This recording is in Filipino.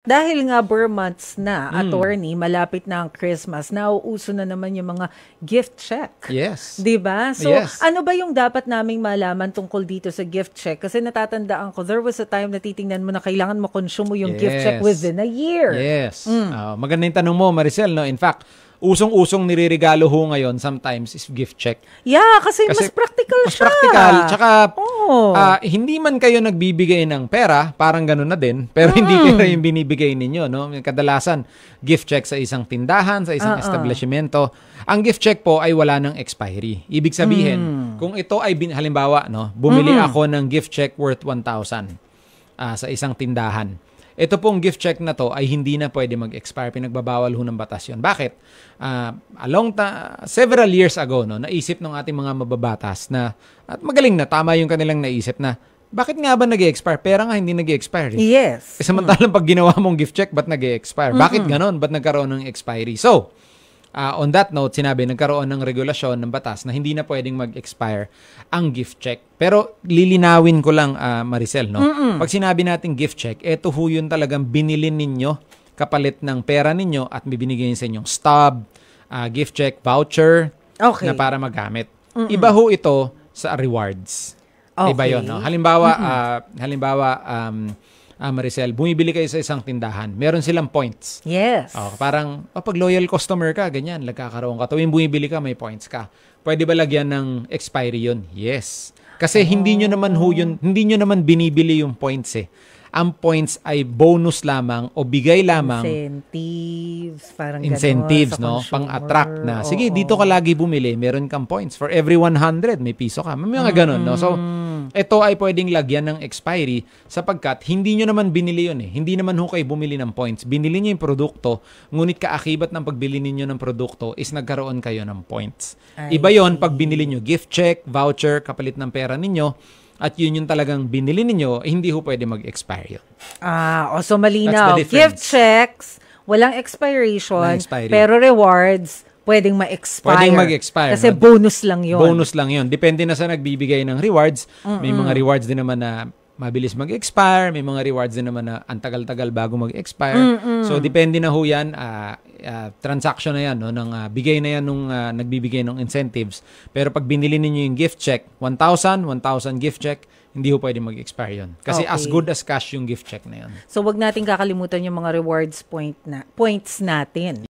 Dahil nga Burr months na, attorney, malapit na ang Christmas, nauuso na naman yung mga gift check. Yes. 'Di ba? So, Yes. ano ba yung dapat naming malaman tungkol dito sa gift check? Kasi natatandaan ko, there was a time na titingnan mo na kailangan mo consume yung gift check within a year. Yes. Maganda yung tanong mo, Maricel, no? In fact, usong-usong nireregalo ho ngayon sometimes is gift check. Yeah, kasi mas practical mas siya. Practical. Tsaka, hindi man kayo nagbibigay ng pera, parang gano'n na din, pero hindi pera yung binibigay ninyo, no? Kadalasan, gift check sa isang tindahan, sa isang establishmento. Ang gift check po ay wala ng expiry. Ibig sabihin, kung ito ay, halimbawa, no, bumili ako ng gift check worth 1,000 sa isang tindahan. Ito pong gift check na to ay hindi na pwede mag-expire. Pinagbabawal ho ng batas yun. Bakit? Several years ago, no, naisip ng ating mga mababatas na, at magaling na, tama yung kanilang naisip na, bakit nga ba nag-expire? Pera nga hindi nag-expire. Yes. Samantalang pag ginawa mong gift check, ba't nag-expire? Bakit ganon? Ba't nagkaroon ng expiry? So, on that note, sinabi, nagkaroon ng regulasyon ng batas na hindi na pwedeng mag-expire ang gift check. Pero lilinawin ko lang, Maricel, no? Pag sinabi natin gift check, eto ho yun talagang binili ninyo kapalit ng pera ninyo at bibinigay sa inyong stub, gift check, voucher na para magamit. Iba ho ito sa rewards. Okay. Iba yun, no? Halimbawa, Maricel, bumibili kayo sa isang tindahan. Meron silang points. Yes. Parang, pag loyal customer ka, ganyan, nagkakaroon ka. Tuwing bumibili ka, may points ka. Pwede ba lagyan ng expiry yun? Yes. Kasi hindi nyo naman binibili yung points eh. Ang points ay bonus lamang o bigay lamang. Incentives, parang incentives, ganun, no? Pang-attract na. Sige, dito ka lagi bumili. Meron kang points. For every 100, may piso ka. May mga ganun, no? So, ito ay pwedeng lagyan ng expiry sapagkat hindi nyo naman binili yun eh. Hindi naman ho kayo bumili ng points. Binili nyo yung produkto, ngunit kaakibat ng pagbili ninyo ng produkto is nagkaroon kayo ng points. Iba yon pag binili nyo gift check, voucher, kapalit ng pera ninyo, at yun yung talagang binili ninyo, hindi ho pwede mag-expire yun. So malinaw. Gift checks, walang expiration, pero rewards, pwedeng ma-expire. Pwedeng mag-expire. Kasi bonus lang yun. Bonus lang yun. Depende na sa nagbibigay ng rewards. May mga rewards din naman na mabilis mag-expire. May mga rewards din naman na ang tagal-tagal bago mag-expire. So, depende na ho yan. Transaction na yan, no? Bigay na yan nung nagbibigay ng incentives. Pero pag binili ninyo yung gift check, 1,000 gift check, hindi ho pwede mag-expire yun. Kasi as good as cash yung gift check na yun. So, wag natin kakalimutan yung mga rewards points natin.